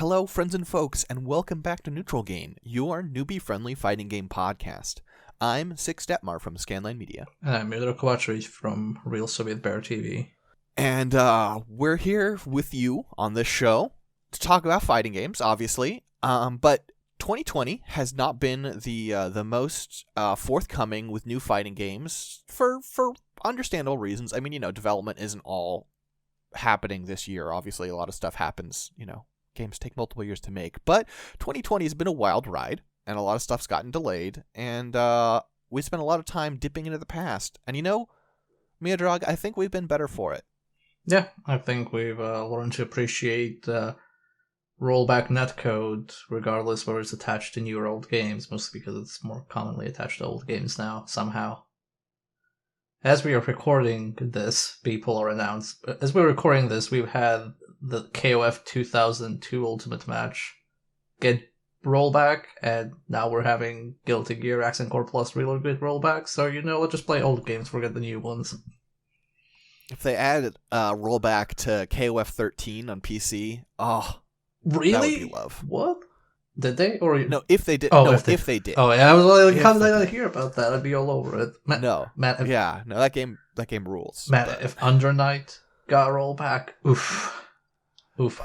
Hello, friends and folks, and welcome back to Neutral Game, your newbie-friendly fighting game podcast. I'm Six Detmar from Scanline Media. And I'm Mildred Kovacevic from Real Soviet Bear TV. And we're here with you on this show to talk about fighting games, obviously. But 2020 has not been the most forthcoming with new fighting games for understandable reasons. I mean, development isn't all happening this year. Obviously, a lot of stuff happens, games take multiple years to make. But 2020 has been a wild ride, and a lot of stuff's gotten delayed, and we spent a lot of time dipping into the past. And Miodrag, I think we've been better for it. Yeah, I think we've learned to appreciate rollback netcode, regardless whether it's attached to new or old games, mostly because it's more commonly attached to old games now, somehow. As we are recording this, as we're recording this, we've had the KOF 2002 Ultimate Match get rollback, and now we're having Guilty Gear Accent Core Plus Reload rollback, so let's just play old games, forget the new ones. If they added rollback to KOF 13 on PC, really? That would be love. What? Did they? Or no, if they did. If they did. Oh, yeah, I was like, how did I not hear about that? I'd be all over it. That game rules. If Under Night got rollback, oof,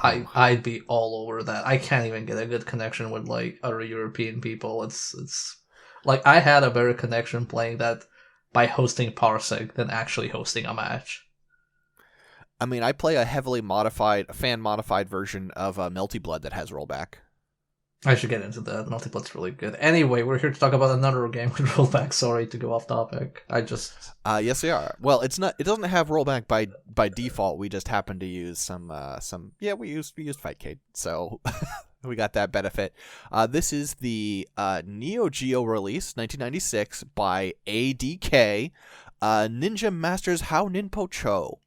I'd be all over that. I can't even get a good connection with like other European people. It's like I had a better connection playing that by hosting Parsec than actually hosting a match. I mean, I play a heavily fan modified version of Melty Blood that has rollback. I should get into that. Melty Blood's really good. Anyway, we're here to talk about another game with rollback. Sorry to go off topic. Yes, we are. Well, it's not. It doesn't have rollback by default. We just happen to use some. We used Fightcade, so we got that benefit. This is the Neo Geo release, 1996, by ADK, Ninja Masters Hao Ninpo Cho,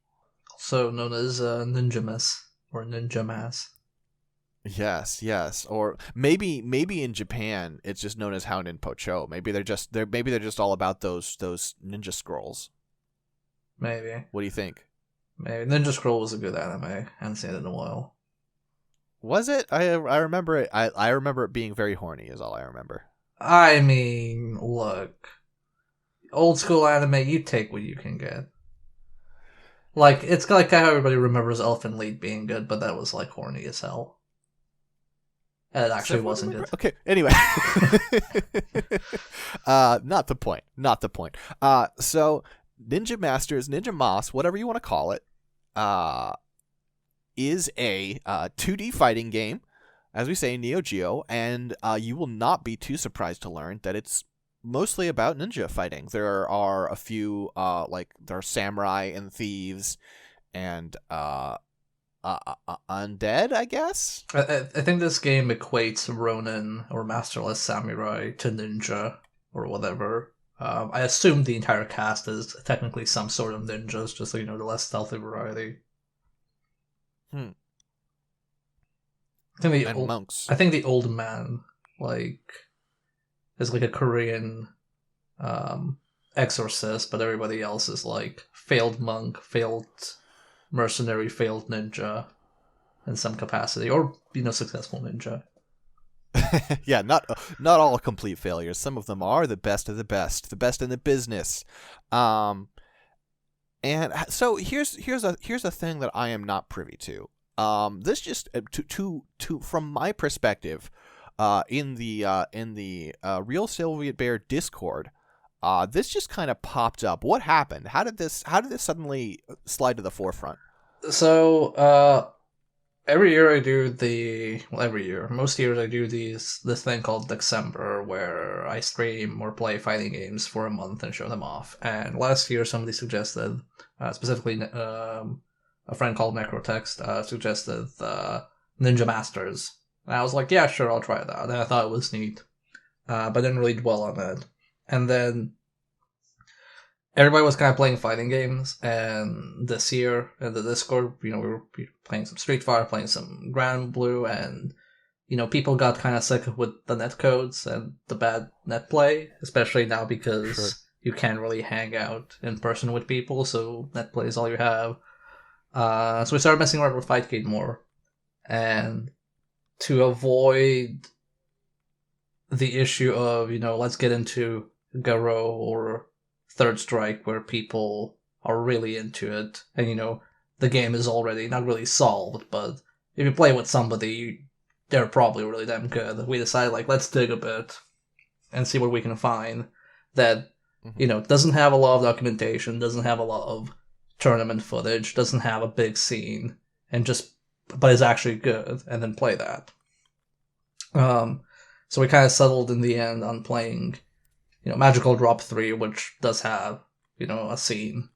also known as Ninja Mess or Ninja Mass. Yes, or maybe in Japan it's just known as Hao Ninpo Cho. Maybe they're just all about those ninja scrolls. Maybe. What do you think? Maybe Ninja Scroll was a good anime. I haven't seen it in a while. Was it? I remember it. I remember it being very horny. Is all I remember. I mean, look, old school anime. You take what you can get. Like it's like how everybody remembers Elfen Lied being good, but that was like horny as hell. And it actually wasn't good. Okay, anyway. Not the point. So Ninja Masters, Ninja Mas, whatever you want to call it, is a 2D fighting game, as we say, Neo Geo, and you will not be too surprised to learn that it's mostly about ninja fighting. There are a few, there are samurai and thieves, and undead, I guess? I think this game equates Ronin or Masterless Samurai to ninja or whatever. I assume the entire cast is technically some sort of ninjas, just so the less stealthy variety. And monks. I think the old man is like a Korean exorcist, but everybody else is like failed monk, failed mercenary, failed ninja in some capacity, or successful ninja. Yeah, not all complete failures. Some of them are the best of the best in the business. And so here's a thing that I am not privy to. This just to from my perspective, in the Real Soviet Bear Discord, this just kind of popped up. What happened? How did this suddenly slide to the forefront? So, every year I do most years I do this thing called December, where I stream or play fighting games for a month and show them off. And last year somebody suggested, specifically a friend called Necrotext, suggested Ninja Masters. And I was like, yeah, sure, I'll try that. And I thought it was neat, but didn't really dwell on it. And then everybody was kind of playing fighting games, and this year in the Discord, we were playing some Street Fighter, playing some Grand Blue, and people got kind of sick with the netcodes and the bad net play, especially now because you can't really hang out in person with people, so net play is all you have. So we started messing around with Fightcade more, and to avoid the issue of, let's get into Garo or Third Strike where people are really into it, and the game is already not really solved, but if you play with somebody, they're probably really damn good. We decided, like, let's dig a bit and see what we can find that, doesn't have a lot of documentation, doesn't have a lot of tournament footage, doesn't have a big scene, but is actually good, and then play that. So we kind of settled in the end on playing, Magical Drop 3, which does have, a scene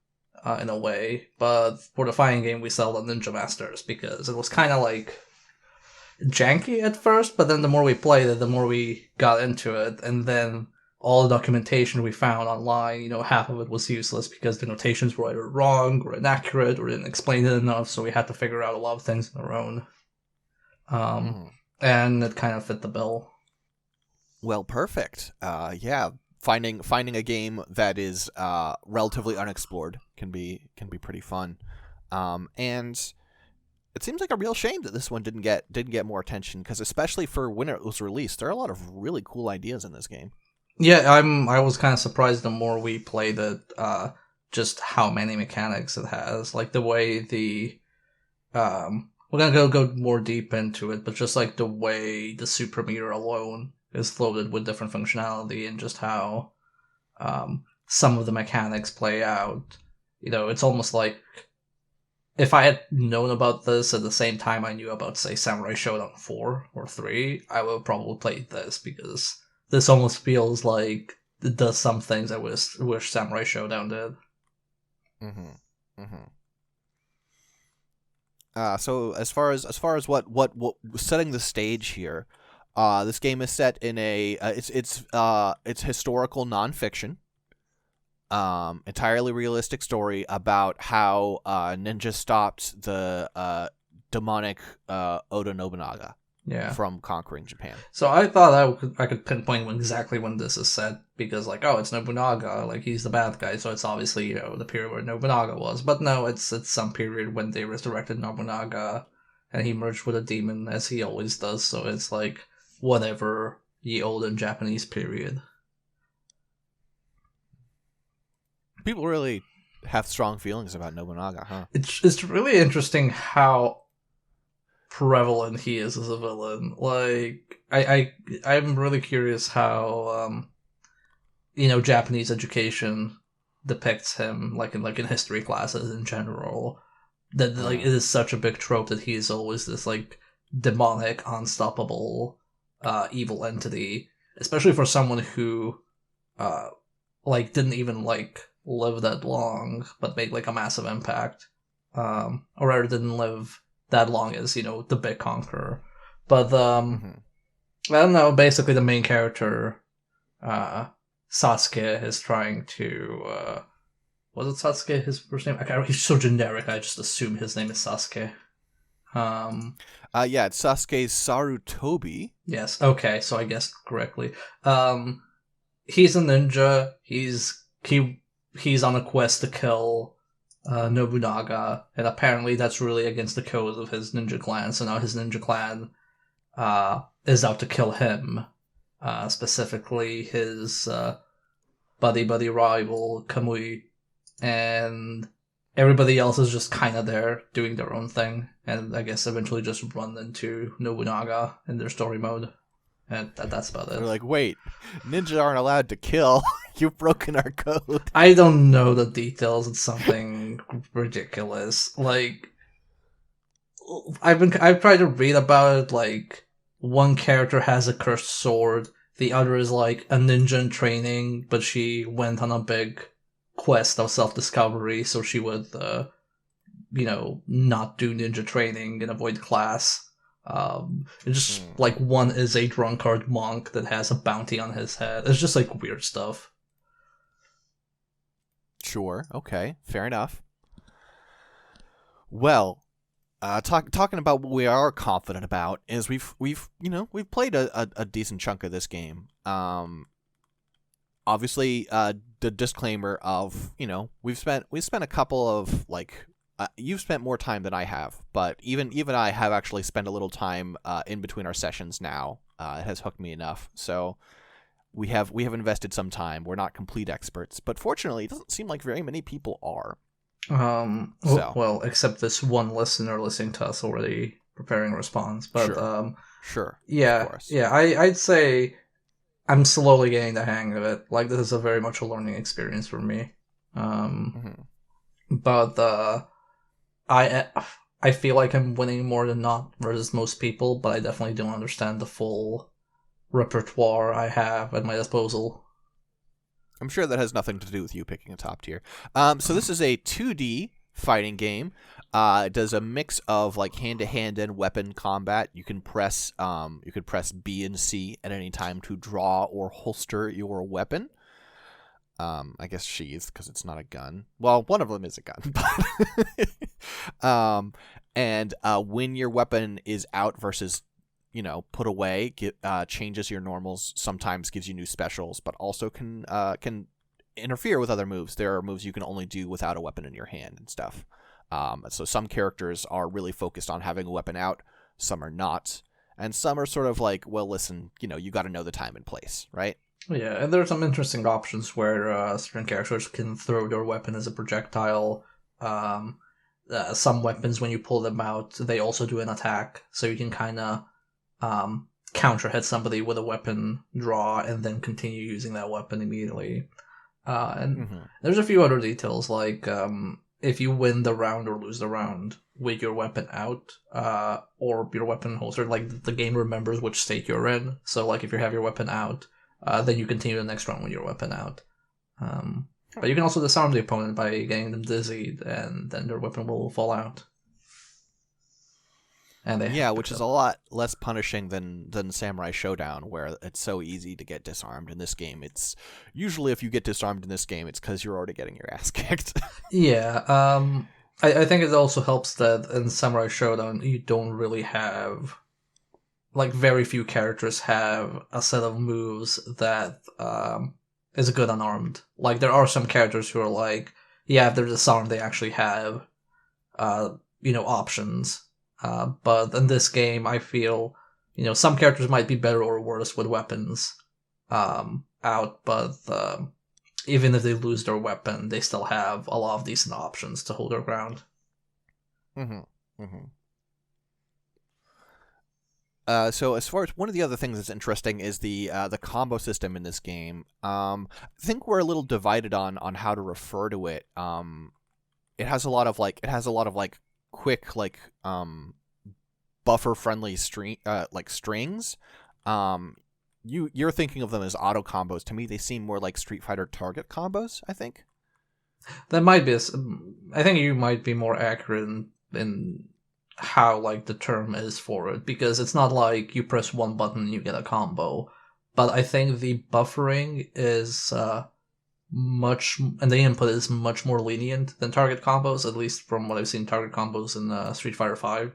in a way. But for the fighting game, we settled on Ninja Masters because it was kind of like janky at first, but then the more we played it, the more we got into it. And then all the documentation we found online, half of it was useless because the notations were either wrong or inaccurate or didn't explain it enough, so we had to figure out a lot of things on our own. And it kind of fit the bill. Well, perfect. Yeah, finding a game that is relatively unexplored can be pretty fun. And it seems like a real shame that this one didn't get more attention, because especially for when it was released, there are a lot of really cool ideas in this game. Yeah, I was kind of surprised the more we played it, just how many mechanics it has. Like the way we're gonna go more deep into it, but just like the way the Super Meter alone is loaded with different functionality, and just how some of the mechanics play out. It's almost like if I had known about this at the same time I knew about, say, Samurai Shodown 4 or 3, I would have probably played this, because this almost feels like it does some things I wish Samurai Shodown did. So as far as what setting the stage here, this game is set in a it's historical nonfiction, entirely realistic story about how ninja stopped the demonic Oda Nobunaga from conquering Japan. So I thought I could pinpoint exactly when this is set, because it's Nobunaga, like he's the bad guy, so it's obviously the period where Nobunaga was. But no, it's some period when they resurrected Nobunaga and he merged with a demon, as he always does. So it's like whatever ye olden Japanese period. People really have strong feelings about Nobunaga, huh? It's really interesting how prevalent he is as a villain. Like I'm really curious how Japanese education depicts him, like in history classes in general. That it is such a big trope that he is always this like demonic, unstoppable, evil entity, especially for someone who didn't even live that long, but made a massive impact, or rather didn't live that long as the big conqueror. But I don't know, basically the main character Sasuke is trying to was it Sasuke his first name? He's so generic, I just assume his name is Sasuke. Yeah, it's Sasuke Sarutobi. Yes, okay, so I guessed correctly. He's a ninja. He's on a quest to kill Nobunaga, and apparently that's really against the code of his ninja clan, so now his ninja clan is out to kill him. Specifically his buddy rival, Kamui, and everybody else is just kind of there doing their own thing, and I guess eventually just run into Nobunaga in their story mode. And that's about it. They're like, wait, ninja aren't allowed to kill. You've broken our code. I don't know the details. It's something ridiculous. Like, I've tried to read about it. Like, one character has a cursed sword. The other is like a ninja in training, but she went on a big quest of self-discovery, so she would, not do ninja training and avoid class. It's just like one is a drunkard monk that has a bounty on his head. It's just like weird stuff. Sure. Okay. Fair enough. Well, talking about what we are confident about is we've played a decent chunk of this game. Obviously, the disclaimer of we've spent a couple of you've spent more time than I have, but even I have actually spent a little time in between our sessions now. It has hooked me enough. So we have invested some time. We're not complete experts, but fortunately, it doesn't seem like very many people are. Well, except this one listener listening to us already preparing a response. But sure, yeah, of course. yeah. I'd say I'm slowly getting the hang of it. Like, this is a very much a learning experience for me. But I feel like I'm winning more than not versus most people, but I definitely don't understand the full repertoire I have at my disposal. I'm sure that has nothing to do with you picking a top tier. So this is a 2D fighting game. It does a mix of like hand-to-hand and weapon combat. You can press B and C at any time to draw or holster your weapon. I guess sheath, because it's not a gun. Well, one of them is a gun. But and when your weapon is out versus, put away, changes your normals, sometimes gives you new specials, but also can interfere with other moves. There are moves you can only do without a weapon in your hand and stuff. So some characters are really focused on having a weapon out, some are not, and some are sort of like, well, listen, you got to know the time and place, right? Yeah, and there are some interesting options where certain characters can throw their weapon as a projectile. Some weapons, when you pull them out, they also do an attack, so you can kind of counter hit somebody with a weapon draw and then continue using that weapon immediately. And there's a few other details, like if you win the round or lose the round with your weapon out, or your weapon holster, like the game remembers which state you're in. So like if you have your weapon out, then you continue the next round with your weapon out. But you can also disarm the opponent by getting them dizzied, and then their weapon will fall out. And which is a lot less punishing than Samurai Showdown, where it's so easy to get disarmed. In this game, it's usually, if you get disarmed in this game, it's because you're already getting your ass kicked. Yeah, I think it also helps that in Samurai Showdown you don't really have, like, very few characters have a set of moves that is good unarmed. Like, there are some characters who are like, yeah, if they're disarmed, they actually have, options. But in this game, I feel, some characters might be better or worse with weapons out, but even if they lose their weapon, they still have a lot of decent options to hold their ground. So as far as one of the other things that's interesting is the combo system in this game. I think we're a little divided on how to refer to it. It has a lot of quick buffer friendly strings. You're thinking of them as auto combos. To me, they seem more like Street Fighter target combos, I think. That might be I think you might be more accurate in how the term is for it, because it's not like you press one button and you get a combo. But I think the buffering is and the input is much more lenient than target combos, at least from what I've seen target combos in Street Fighter V.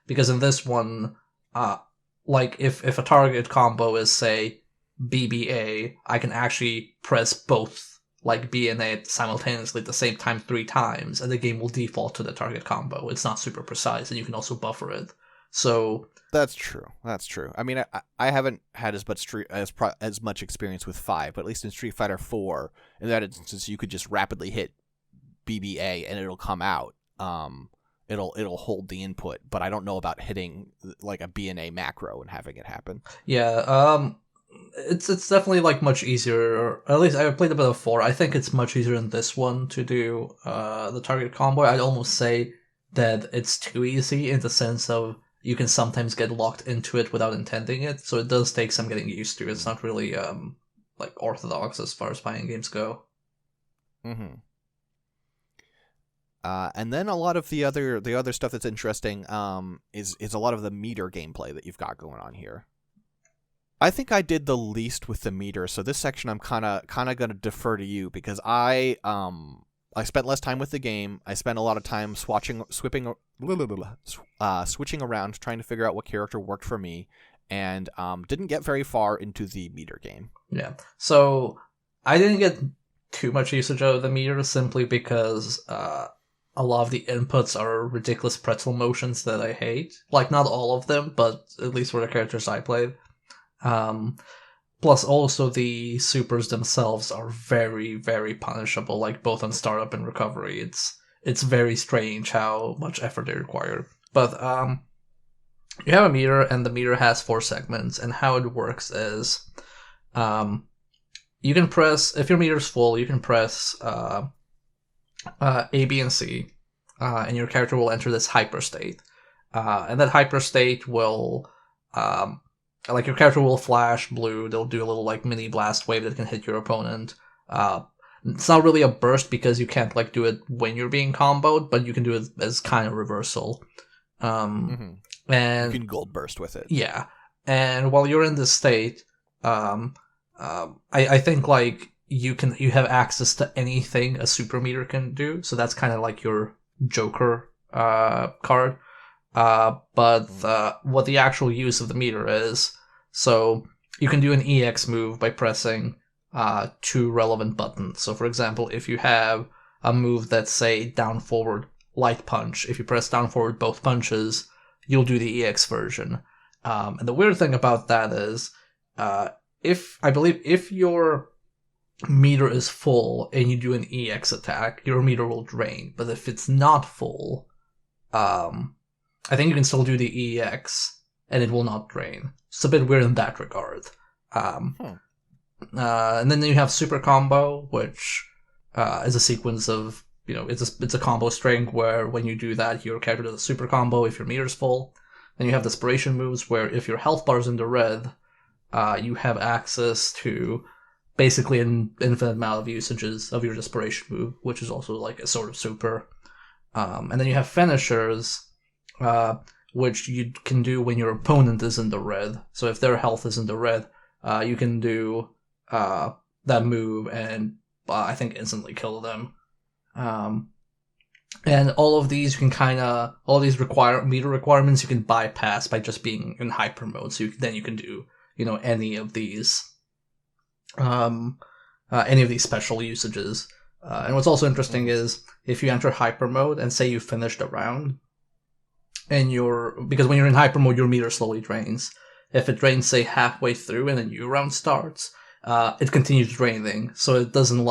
Because in this one, if a target combo is, say, BBA, I can actually press both B and A simultaneously at the same time 3 times, and the game will default to the target combo. It's not super precise, and you can also buffer it. So that's true. I mean, I haven't had as much experience with 5, but at least in Street Fighter 4, in that instance, you could just rapidly hit BBA and it'll come out. It'll hold the input, but I don't know about hitting a B and A macro and having it happen. Yeah, it's definitely much easier, or at least I played a bit of 4. I think it's much easier in this one to do the target combo. I'd almost say that it's too easy, in the sense of you can sometimes get locked into it without intending it, so it does take some getting used to. It's not really orthodox as far as fighting games go. And then a lot of the other stuff that's interesting is a lot of the meter gameplay that you've got going on here. I think I did the least with the meter, so this section I'm kind of going to defer to you, because I spent less time with the game. I spent a lot of time switching around trying to figure out what character worked for me, and didn't get very far into the meter game. Yeah, so I didn't get too much usage out of the meter, simply because a lot of the inputs are ridiculous pretzel motions that I hate. Like, not all of them, but at least for the characters I played. Um, Plus, also the supers themselves are very, very punishable, like both on startup and recovery. It's very strange how much effort they require. But you have a meter, and the meter has 4 segments, and how it works is, you can press, if your meter's full, you can press A, B, and C, and your character will enter this hyper state. And that hyper state will, like, your character will flash blue. They'll do a little like mini blast wave that can hit your opponent. It's not really a burst because you can't like do it when you're being comboed, but you can do it as kind of reversal. And you can gold burst with it. Yeah, and while you're in this state, I think like you have access to anything a super meter can do. So that's kind of like your Joker card. But what the actual use of the meter is, so you can do an EX move by pressing 2 relevant buttons. So for example, if you have a move that's, say, down forward light punch, if you press down forward both punches, you'll do the EX version. And the weird thing about that is, if your meter is full and you do an EX attack, your meter will drain. But if it's not full, I think you can still do the EX, and it will not drain. It's a bit weird in that regard. And then you have Super Combo, which is a sequence of, it's a combo string where when you do that, your character does a Super Combo if your meter's full. Then you have Desperation moves, where if your health bar is in the red, you have access to basically an infinite amount of usages of your Desperation move, which is also like a sort of super. And then you have Finishers, which you can do when your opponent is in the red. So if their health is in the red, you can do that move and I think instantly kill them. And all of these you can all these meter requirements you can bypass by just being in hyper mode. So then you can do any of these special usages. And what's also interesting is if you enter hyper mode and say you finished a round, and because when you're in hyper mode, your meter slowly drains. If it drains, say, halfway through and a new round starts, it continues draining. So it doesn't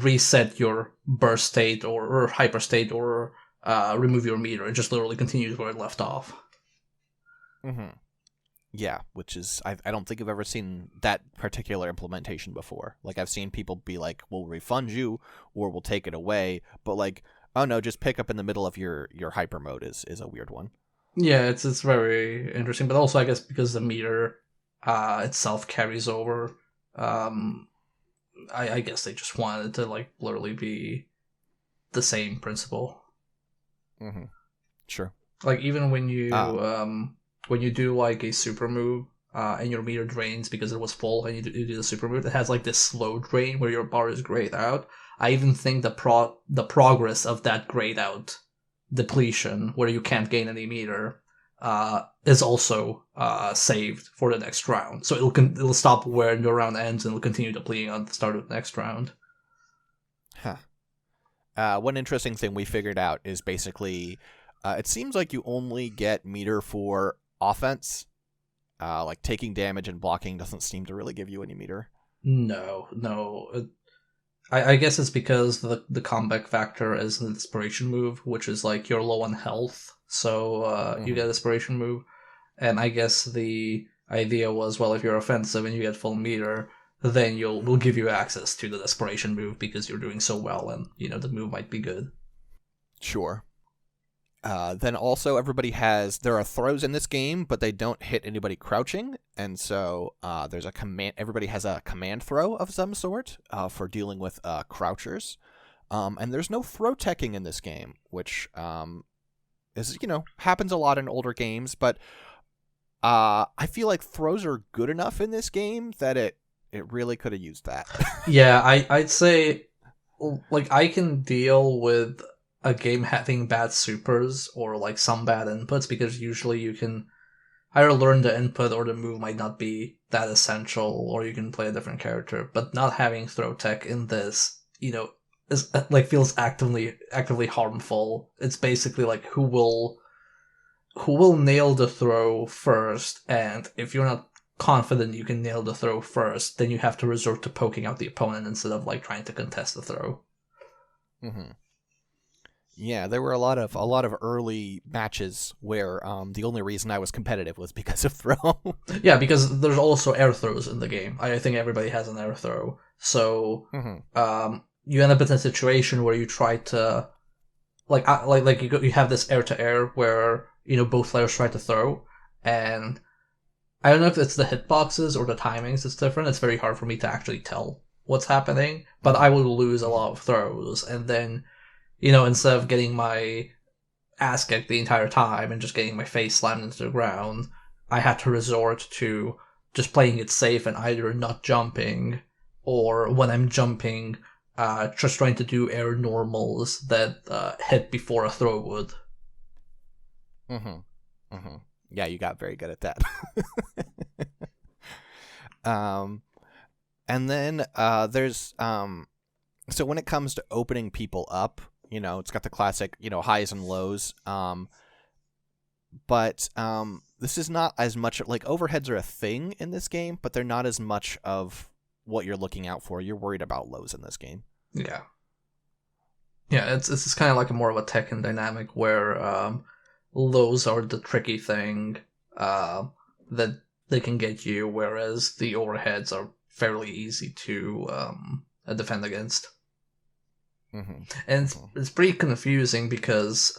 reset your burst state or hyper state or remove your meter. It just literally continues where it left off. Yeah, which is, I don't think I've ever seen that particular implementation before. Like, I've seen people be like, we'll refund you or we'll take it away, but like, oh no, just pick up in the middle of your hyper mode is a weird one. Yeah, it's very interesting, but also I guess because the meter itself carries over, I guess they just wanted to like literally be the same principle. Sure. Like even when you do like a super move and your meter drains because it was full and you do the super move, it has like this slow drain where your bar is grayed out. I even think the progress of that grayed out depletion, where you can't gain any meter, is also saved for the next round. So it'll stop where the round ends and it'll continue depleting on the start of the next round. One interesting thing we figured out is basically, it seems like you only get meter for offense. Like taking damage and blocking doesn't seem to really give you any meter. No. I guess it's because the comeback factor is an inspiration move, which is like you're low on health, so you get inspiration move. And I guess the idea was, well, if you're offensive and you get full meter, then we'll give you access to the desperation move because you're doing so well and the move might be good. Sure. Then also there are throws in this game, but they don't hit anybody crouching, and so there's a command. Everybody has a command throw of some sort for dealing with crouchers, and there's no throw teching in this game, which is happens a lot in older games, but I feel like throws are good enough in this game that it really could have used that. Yeah, I'd say like I can deal with a game having bad supers or like some bad inputs, because usually you can either learn the input or the move might not be that essential, or you can play a different character. But not having throw tech in this, is like feels actively harmful. It's basically like who will nail the throw first, and if you're not confident you can nail the throw first, then you have to resort to poking out the opponent instead of like trying to contest the throw. Mm-hmm. Yeah, there were a lot of early matches where the only reason I was competitive was because of throw. Yeah, because there's also air throws in the game. I think everybody has an air throw. So you end up in a situation where you try to like you have this air to air where both players try to throw, and I don't know if it's the hitboxes or the timings. It's different. It's very hard for me to actually tell what's happening, but I will lose a lot of throws, and then instead of getting my ass kicked the entire time and just getting my face slammed into the ground, I had to resort to just playing it safe and either not jumping, or when I'm jumping, just trying to do air normals that hit before a throw would. Yeah, you got very good at that. And then there's so when it comes to opening people up, it's got the classic, highs and lows. But this is not as much like overheads are a thing in this game, but they're not as much of what you're looking out for. You're worried about lows in this game. Yeah. Yeah, it's kind of like more of a Tekken dynamic where lows are the tricky thing that they can get you, whereas the overheads are fairly easy to defend against. And it's pretty confusing because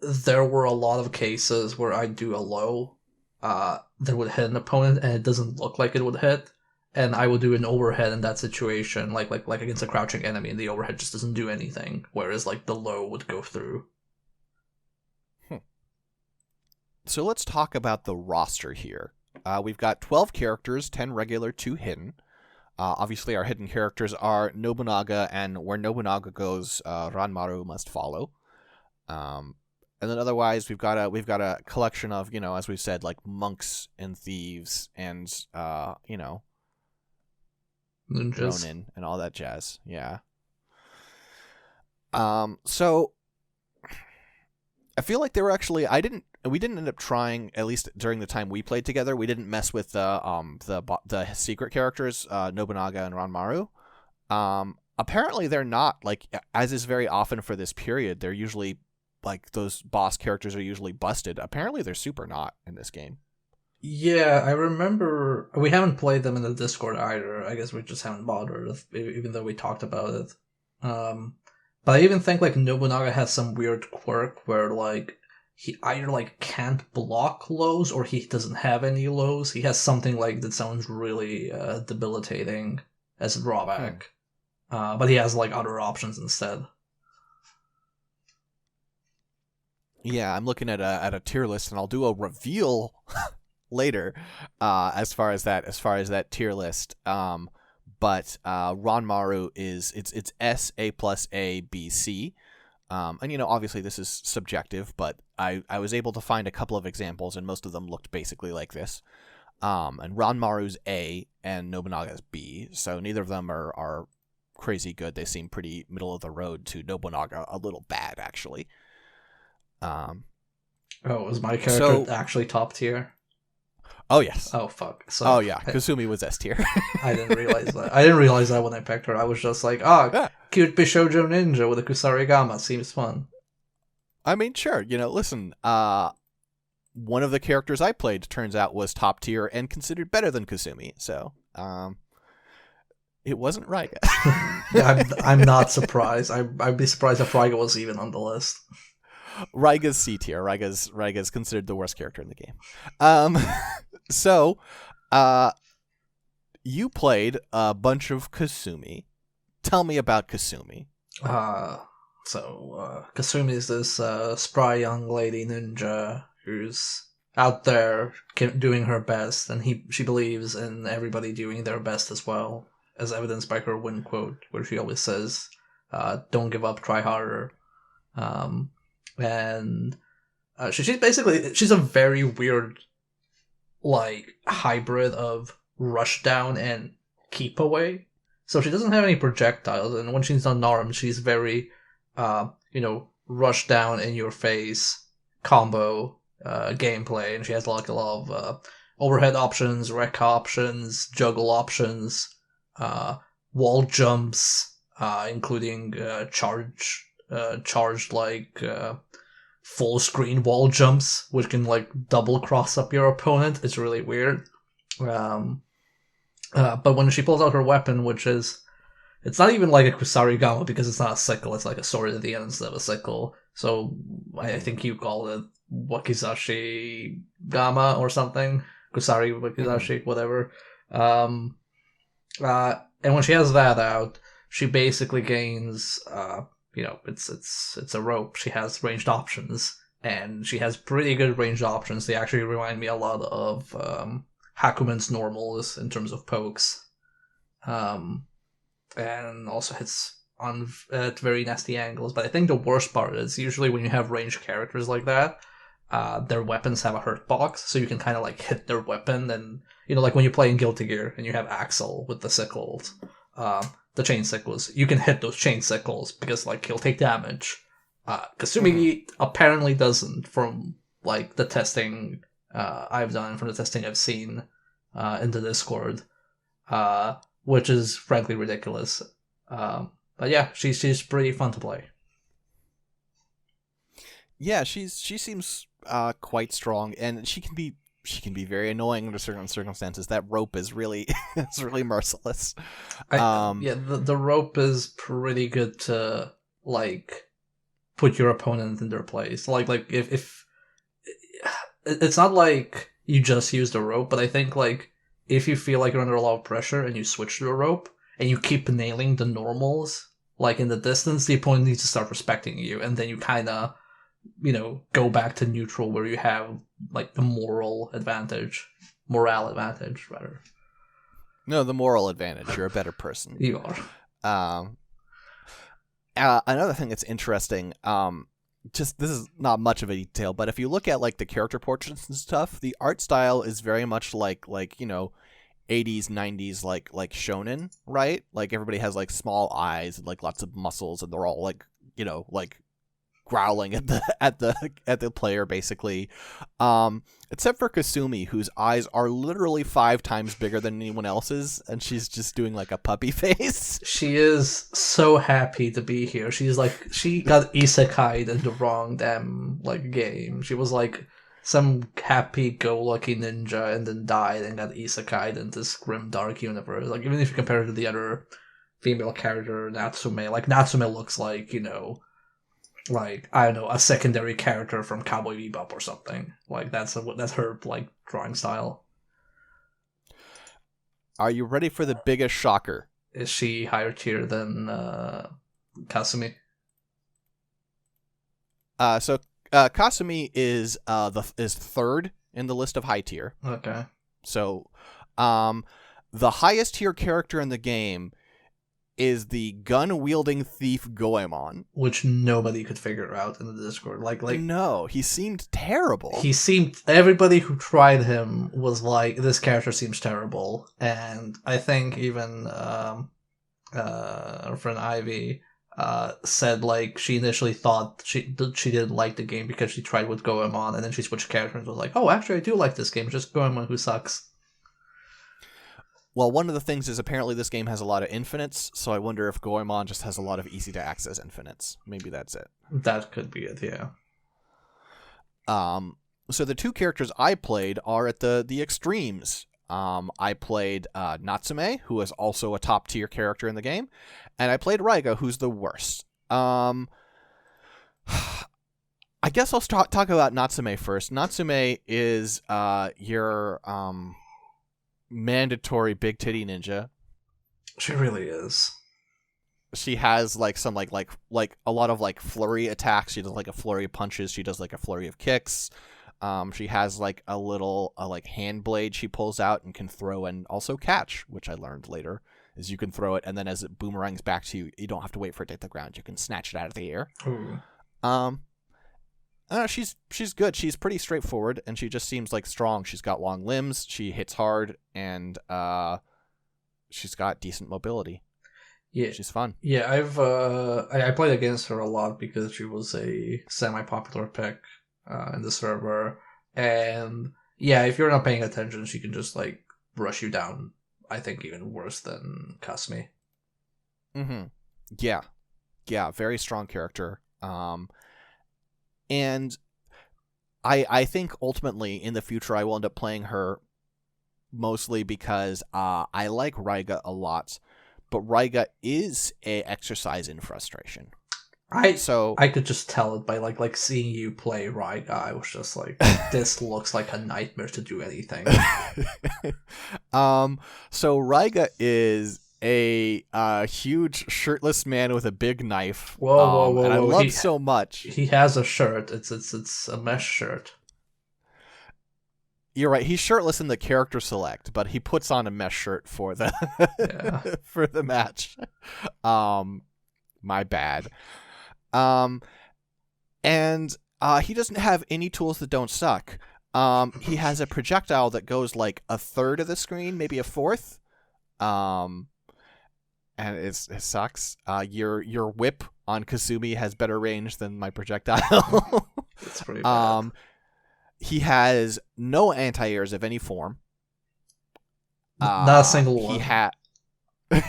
there were a lot of cases where I'd do a low that would hit an opponent and it doesn't look like it would hit, and I would do an overhead in that situation, like against a crouching enemy, and the overhead just doesn't do anything, whereas like the low would go through. So let's talk about the roster here. We've got 12 characters, 10 regular, 2 hidden. Obviously, our hidden characters are Nobunaga, and where Nobunaga goes, Ranmaru must follow. And then otherwise, we've got a collection of, as we've said, like monks and thieves and ninjas, Ronin and all that jazz. Yeah. So I feel like they were actually we didn't end up trying, at least during the time we played together. We didn't mess with the secret characters, Nobunaga and Ranmaru. Apparently, they're not, like, as is very often for this period. They're usually like those boss characters are usually busted. Apparently, they're super not in this game. Yeah, I remember we haven't played them in the Discord either. I guess we just haven't bothered, even though we talked about it. But I even think like Nobunaga has some weird quirk where like he either like can't block lows or he doesn't have any lows. He has something like that sounds really debilitating as a drawback. But he has like other options instead. Yeah, I'm looking at a tier list, and I'll do a reveal later as far as that tier list. But Ranmaru it's S, A plus A, B, C. And obviously this is subjective, but I was able to find a couple of examples, and most of them looked basically like this. And Ranmaru's A and Nobunaga's B, so neither of them are crazy good. They seem pretty middle of the road to Nobunaga, a little bad actually. Was my character actually top tier? Oh yes. Oh fuck. So oh yeah, Kasumi was S tier. I didn't realize that. I didn't realize that when I picked her. I was just like, cute Bishoujo ninja with a Kusarigama seems fun. I mean, sure. Listen. One of the characters I played turns out was top tier and considered better than Kasumi. So, it wasn't Ryga. Yeah, I'm not surprised. I'd be surprised if Ryga was even on the list. Ryga's C tier. Ryga's considered the worst character in the game. So, you played a bunch of Kasumi. Tell me about Kasumi. Kasumi is this spry young lady ninja who's out there doing her best, and she believes in everybody doing their best as well, as evidenced by her win quote, where she always says, "Don't give up, try harder." And she's a very weird, like, hybrid of rushdown and keep away. So she doesn't have any projectiles, and when she's unarmed, she's very, rush down in your face combo gameplay, and she has like a lot of overhead options, rec options, juggle options, uh, wall jumps, including charged full screen wall jumps, which can like double cross up your opponent. It's really weird. Um, but when she pulls out her weapon, which is, it's not even like a Kusarigama because it's not a sickle, it's like a sword at the end instead of a sickle. So I think you call it Wakizashi Gama or something. Kusari Wakizashi, whatever. Um, and when she has that out, she basically gains, it's a rope. She has ranged options, and she has pretty good ranged options. They actually remind me a lot of Hakumen's normals in terms of pokes. And also hits on at very nasty angles. But I think the worst part is usually when you have ranged characters like that, their weapons have a hurt box, so you can kind of like hit their weapon, and like when you play in Guilty Gear and you have Axel with the sickles, the chain sickles, you can hit those chain sickles because like he'll take damage. Kasumi apparently doesn't, from like the testing I've done, from the testing I've seen in the Discord. Which is frankly ridiculous. But yeah, she's pretty fun to play. Yeah, she seems quite strong, and she can be very annoying under certain circumstances. That rope is really it's really merciless. The rope is pretty good to like put your opponent in their place. Like if it's not like you just use the rope, but I think like if you feel like you're under a lot of pressure and you switch to a rope and you keep nailing the normals, like in the distance, the opponent needs to start respecting you, and then you kind of, go back to neutral where you have like the morale advantage, rather. No, the moral advantage. You're a better person. You are. Another thing that's interesting, just this is not much of a detail, but if you look at like the character portraits and stuff, the art style is very much like 80s 90s like shonen, right? Like everybody has like small eyes and like lots of muscles, and they're all like growling at the player basically, except for Kasumi, whose eyes are literally 5 times bigger than anyone else's, and she's just doing like a puppy face. She is so happy to be here. She's like, she got isekai'd in the wrong damn like game. She was like some happy-go-lucky ninja and then died and got isekai'd in this grim dark universe. Like, even if you compare it to the other female character, Natsume, like Natsume looks like, like, I don't know, a secondary character from Cowboy Bebop or something. Like that's her like drawing style. Are you ready for the biggest shocker? Is she higher tier than Kasumi? So Kasumi is is third in the list of high tier. Okay. So, the highest tier character in the game is the gun-wielding thief Goemon, which nobody could figure out in the Discord. Like no, he seemed terrible. Everybody who tried him was like, this character seems terrible, and I think even our friend Ivy said like she initially thought she didn't like the game because she tried with Goemon, and then she switched characters and was like, oh, actually I do like this game, it's just Goemon who sucks. Well, one of the things is apparently this game has a lot of infinites, so I wonder if Goemon just has a lot of easy-to-access infinites. Maybe that's it. That could be it, yeah. So the 2 characters I played are at the extremes. I played Natsume, who is also a top-tier character in the game, and I played Ryga, who's the worst. I guess I'll talk about Natsume first. Natsume is your mandatory big titty ninja. She really is. She has like some like a lot of like flurry attacks. She does like a flurry of punches. She does like a flurry of kicks. She has like a little like hand blade she pulls out and can throw and also catch, which I learned later is you can throw it, and then as it boomerangs back to you, you don't have to wait for it to hit the ground. You can snatch it out of the air. Ooh. She's good. She's pretty straightforward, and she just seems like strong. She's got long limbs. She hits hard, and she's got decent mobility. Yeah, She's fun. yeah. I played against her a lot because she was a semi-popular pick in the server, and yeah, if you're not paying attention, she can just like rush you down. I think even worse than Kasumi. Mm-hmm. Yeah. Yeah, very strong character. And I think ultimately in the future I will end up playing her mostly because I like Ryga a lot, but Ryga is a exercise in frustration. So I could just tell it by like seeing you play Ryga. I was just like, this looks like a nightmare to do anything. so Ryga is a huge shirtless man with a big knife. Whoa, whoa, whoa, And I whoa! love so much. He has a shirt. It's a mesh shirt. You're right. He's shirtless in the character select, but he puts on a mesh shirt for the for the match. My bad. And he doesn't have any tools that don't suck. He has a projectile that goes like a third of the screen, maybe a fourth. And it sucks. Your whip on Kasumi has better range than my projectile. It's pretty bad. He has no anti-airs of any form. Not a single one.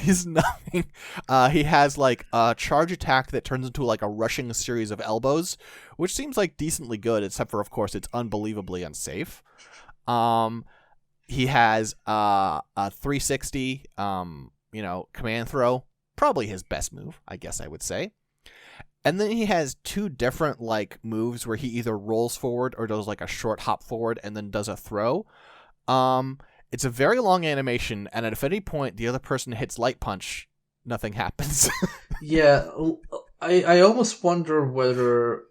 He's nothing. He has like a charge attack that turns into like a rushing series of elbows, which seems like decently good, except for of course it's unbelievably unsafe. He has a 360 command throw, probably his best move, I guess I would say. And then he has two different like moves where he either rolls forward or does like a short hop forward and then does a throw. It's a very long animation, and if at any point the other person hits light punch, nothing happens. Yeah, I almost wonder whether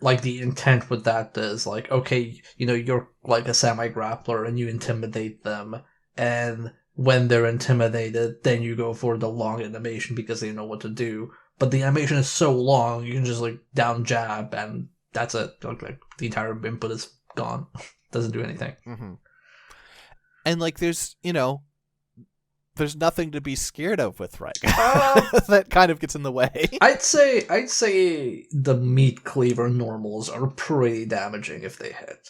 like the intent with that is like, okay, you're like a semi-grappler and you intimidate them, and when they're intimidated, then you go for the long animation because they know what to do. But the animation is so long, you can just like down jab, and that's it. Like the entire input is gone. Doesn't do anything. Mm-hmm. And like, there's nothing to be scared of with Ryga. That kind of gets in the way. I'd say the meat cleaver normals are pretty damaging if they hit.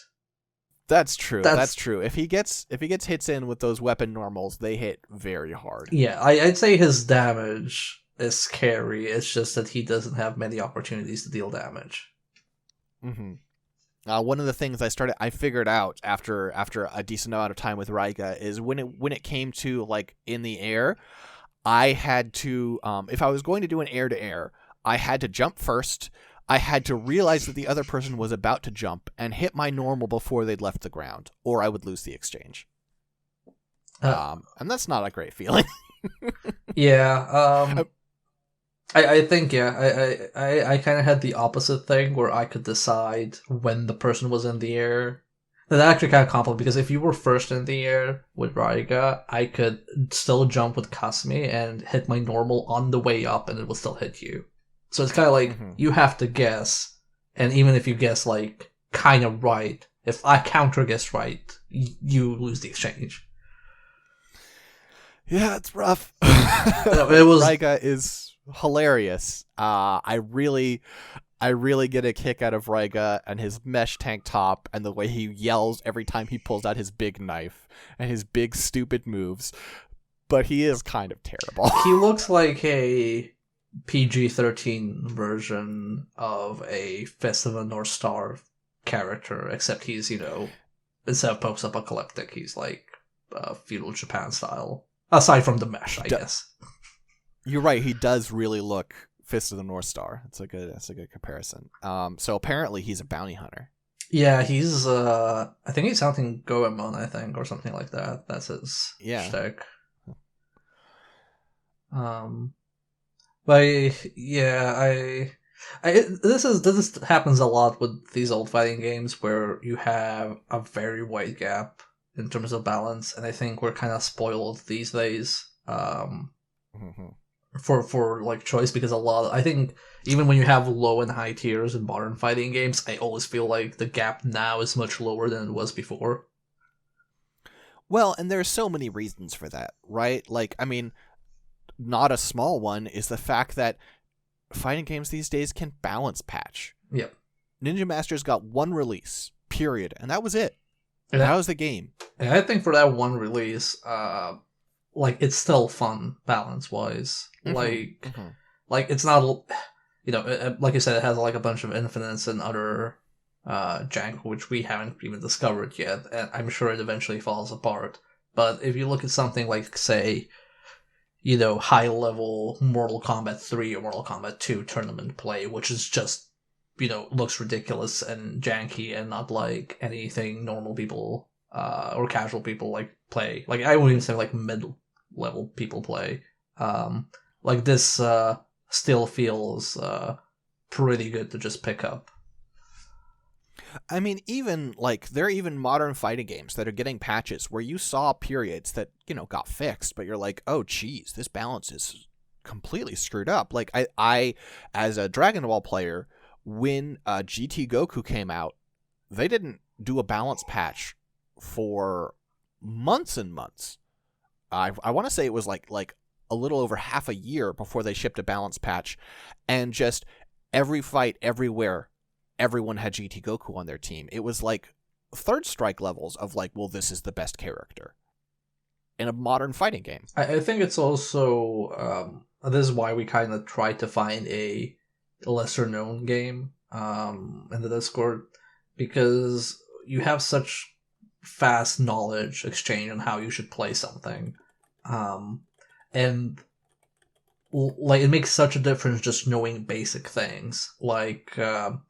That's true. That's true. If he gets hits in with those weapon normals, they hit very hard. Yeah, I'd say his damage is scary. It's just that he doesn't have many opportunities to deal damage. Mm-hmm. One of the things I figured out after a decent amount of time with Ryga is when it came to like in the air, I had to if I was going to do an air to air, I had to jump first. I had to realize that the other person was about to jump and hit my normal before they'd left the ground, or I would lose the exchange. And that's not a great feeling. Yeah. I think, yeah, I kind of had the opposite thing where I could decide when the person was in the air. That actually kind of complicated because if you were first in the air with Ryga, I could still jump with Kasumi and hit my normal on the way up and it will still hit you. So it's kind of like you have to guess, and even if you guess like kind of right, if I counter guess right, you lose the exchange. Yeah, it's rough. Ryga is hilarious. I really get a kick out of Ryga and his mesh tank top and the way he yells every time he pulls out his big knife and his big stupid moves. But he is kind of terrible. He looks like a PG-13 version of a Fist of the North Star character, except he's, instead of post-apocalyptic, he's like feudal Japan style. Aside from the mesh, I guess. You're right. He does really look Fist of the North Star. That's a good comparison. So apparently he's a bounty hunter. Yeah, he's. I think he's hunting Goemon, I think, or something like that. That's his shtick. But yeah, this happens a lot with these old fighting games where you have a very wide gap in terms of balance, and I think we're kind of spoiled these days. For like choice, because I think even when you have low and high tiers in modern fighting games, I always feel like the gap now is much lower than it was before. Well, and there's so many reasons for that, right? Like, I mean, not a small one, is the fact that fighting games these days can balance patch. Yep. Ninja Masters got one release, period, and that was it. And that was the game. And I think for that one release, it's still fun balance-wise. Like it's not, like you said, it has like a bunch of infinites and other jank which we haven't even discovered yet, and I'm sure it eventually falls apart. But if you look at something like, say, high-level Mortal Kombat 3 or Mortal Kombat 2 tournament play, which is just, looks ridiculous and janky and not like anything normal people or casual people play. Like, I wouldn't even say like mid-level people play. Like this still feels pretty good to just pick up. I mean, even there are even modern fighting games that are getting patches where you saw periods that got fixed, but you're like, oh geez, this balance is completely screwed up. Like I as a Dragon Ball player, when GT Goku came out, they didn't do a balance patch for months and months. I want to say it was like a little over half a year before they shipped a balance patch, and just every fight everywhere, everyone had GT Goku on their team. It was like Third Strike levels of like, well, this is the best character in a modern fighting game. I think it's also this is why we kind of tried to find a lesser known game in the Discord, because you have such fast knowledge exchange on how you should play something, and like it makes such a difference just knowing basic things to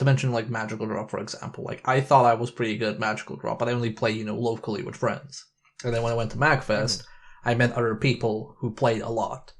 mention like Magical Drop, for example. Like I thought I was pretty good at Magical Drop, but I only play locally with friends. And then when I went to MagFest, I met other people who played a lot,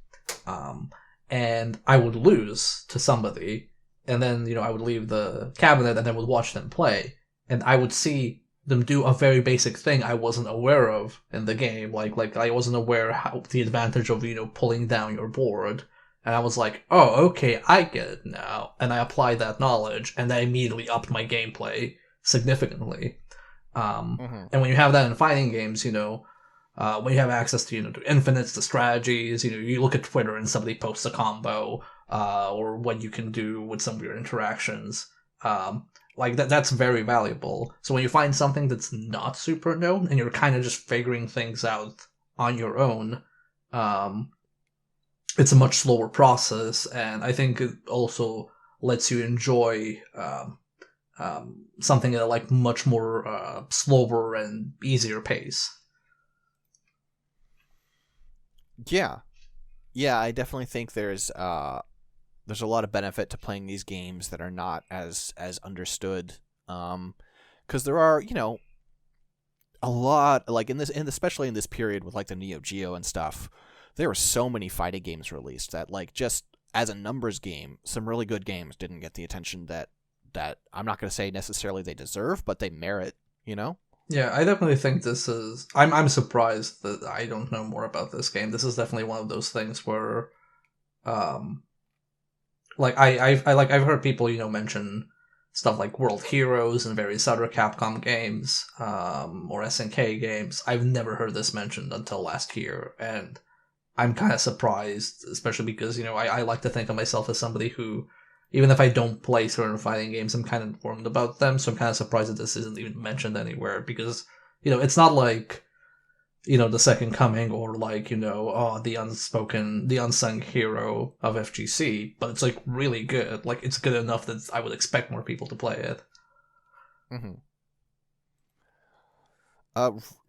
and I would lose to somebody, and then I would leave the cabinet and then would watch them play, and I would see them do a very basic thing I wasn't aware of in the game. Like I wasn't aware how the advantage of pulling down your board. And I was like, oh, okay, I get it now. And I applied that knowledge, and that immediately upped my gameplay significantly. And when you have that in fighting games, when you have access to, to infinites, to strategies, you look at Twitter and somebody posts a combo, or what you can do with some of your interactions. Like that's very valuable. So when you find something that's not super known, and you're kind of just figuring things out on your own, it's a much slower process, and I think it also lets you enjoy something at a much more slower and easier pace. Yeah, I definitely think there's a lot of benefit to playing these games that are not as understood, because there are a lot especially in this period with the Neo Geo and stuff. There were so many fighting games released that, just as a numbers game, some really good games didn't get the attention that I'm not going to say necessarily they deserve, but they merit, Yeah, I definitely think this is... I'm surprised that I don't know more about this game. This is definitely one of those things where, I've heard people, mention stuff like World Heroes and various other Capcom games, or SNK games. I've never heard this mentioned until last year, and I'm kind of surprised, especially because, I like to think of myself as somebody who, even if I don't play certain fighting games, I'm kind of informed about them, so I'm kind of surprised that this isn't even mentioned anywhere, because, it's not like, The Second Coming, or the unsung hero of FGC, but it's, really good. It's good enough that I would expect more people to play it. Mm-hmm.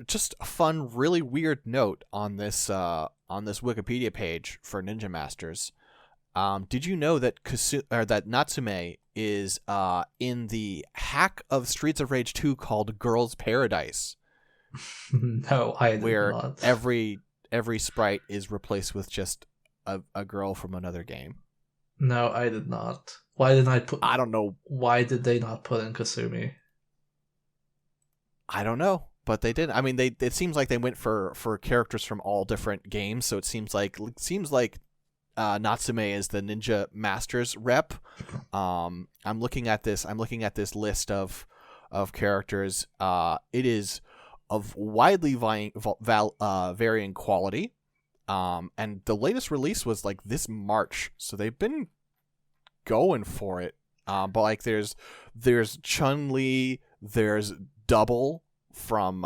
Just a fun, really weird note on this Wikipedia page for Ninja Masters. Did you know that that Natsume is in the hack of Streets of Rage 2 called Girls Paradise? No, I did where not. every sprite is replaced with just a girl from another game. No, I did not. Why didn't I put? I don't know. Why did they not put in Kasumi? I don't know. But they did. I mean, it seems like they went for characters from all different games. So it seems like Natsume is the Ninja Masters rep. I'm looking at this list of characters. It is of widely varying quality. And the latest release was like this March, so they've been going for it. But like there's Chun-Li, there's Double from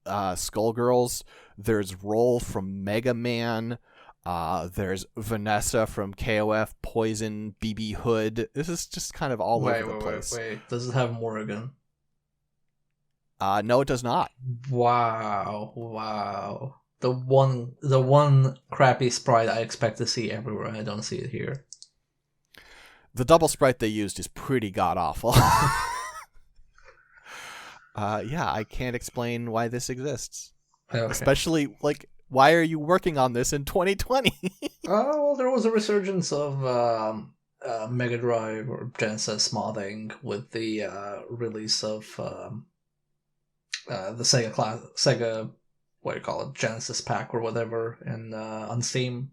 Skullgirls, there's Roll from Mega Man, there's Vanessa from KOF, Poison, BB Hood. This is just kind of all over the place. Wait. Does it have Morrigan? No, it does not. Wow. The one crappy sprite I expect to see everywhere, and I don't see it here. The double sprite they used is pretty god-awful. Yeah, I can't explain why this exists. Okay. Especially, like, why are you working on this in 2020? Well, there was a resurgence of Mega Drive or Genesis modding with the release of the Sega, what do you call it, Genesis pack or whatever, and on Steam,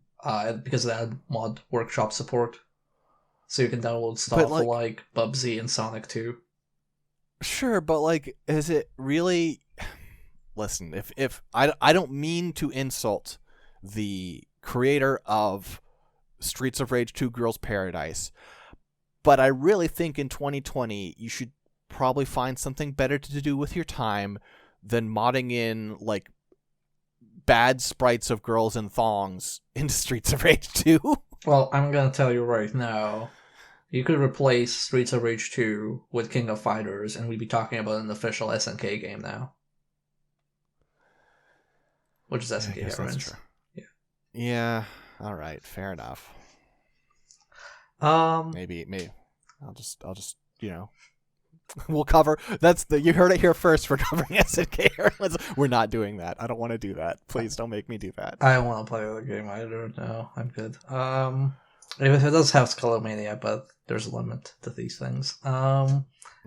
because they had mod workshop support. So you can download stuff like Bubsy and Sonic 2. Sure, but like, is it really? Listen, if I don't mean to insult the creator of Streets of Rage 2 Girls Paradise, but I really think in 2020 you should probably find something better to do with your time than modding in like bad sprites of girls in thongs into Streets of Rage 2. Well, I'm gonna tell you right now. You could replace Streets of Rage 2 with King of Fighters, and we'd be talking about an official SNK game now. Which is SNK reference. Yeah. All right. Fair enough. Maybe. I'll just. We'll cover. You heard it here first. We're covering SNK. We're not doing that. I don't want to do that. Please don't make me do that. I don't want to play the game either. No, I'm good. If it does have Skullomania, but there's a limit to these things.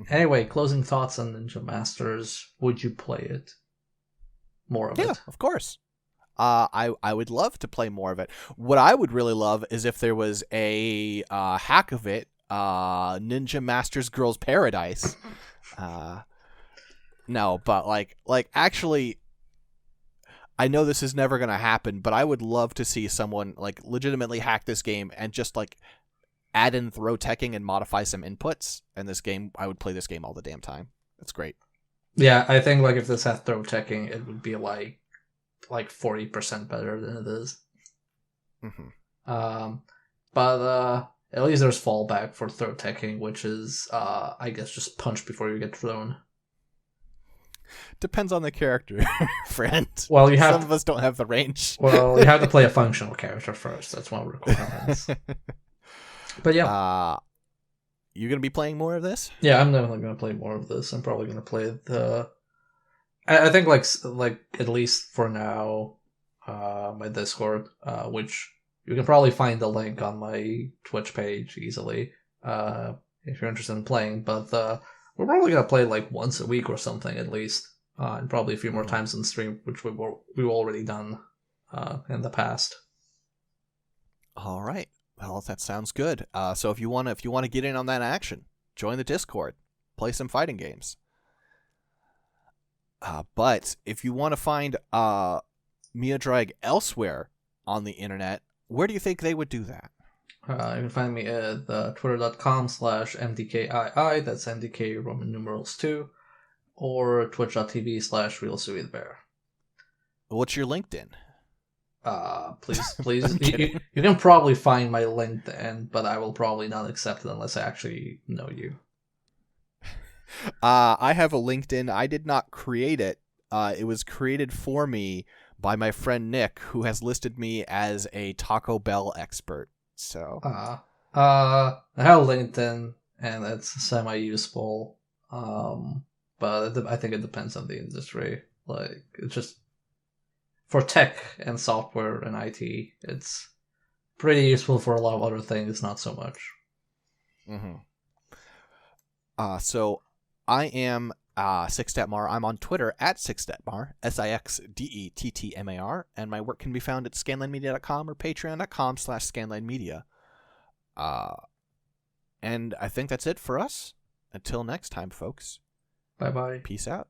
Anyway, closing thoughts on Ninja Masters. Would you play it? More of it? Yeah, of course. I would love to play more of it. What I would really love is if there was a hack of it, Ninja Masters Girls Paradise. No, but like actually, I know this is never going to happen, but I would love to see someone like legitimately hack this game and just like add in throw teching and modify some inputs. And this game, I would play this game all the damn time. That's great. Yeah, I think like if this had throw teching, it would be like 40% better than it is. Mm-hmm. But at least there's fallback for throw teching, which is I guess just punch before you get thrown. Depends on the character, friend. Well, some of us don't have the range. Well, you have to play a functional character first. That's one of the requirements. But yeah. You gonna be playing more of this? Yeah, I'm definitely gonna play more of this. I'm probably gonna play the. I think like at least for now, my Discord, which you can probably find the link on my Twitch page easily, if you're interested in playing. But we're probably gonna play like once a week or something at least, and probably a few more times on stream, which we've already done in the past. All right. Well, that sounds good. So if you want to get in on that action, join the Discord, play some fighting games. But if you want to find Mia Drag elsewhere on the internet, where do you think they would do that? You can find me at twitter.com/mdkii, that's MDK Roman numerals 2, or twitch.tv/RealSweetBear. What's your LinkedIn? Please. You can probably find my LinkedIn, but I will probably not accept it unless I actually know you. I have a LinkedIn. I did not create it. It was created for me by my friend Nick, who has listed me as a Taco Bell expert. So, I have LinkedIn, and it's semi-useful. But I think it depends on the industry. Like, it's just for tech and software and IT, it's pretty useful. For a lot of other things, not so much. Mm-hmm. So I am Sixdettmar. I'm on Twitter at Sixdettmar, SIXDETTMAR, and my work can be found at scanlinemedia.com or patreon.com/scanlinemedia. And I think that's it for us. Until next time, folks. Bye-bye. Peace out.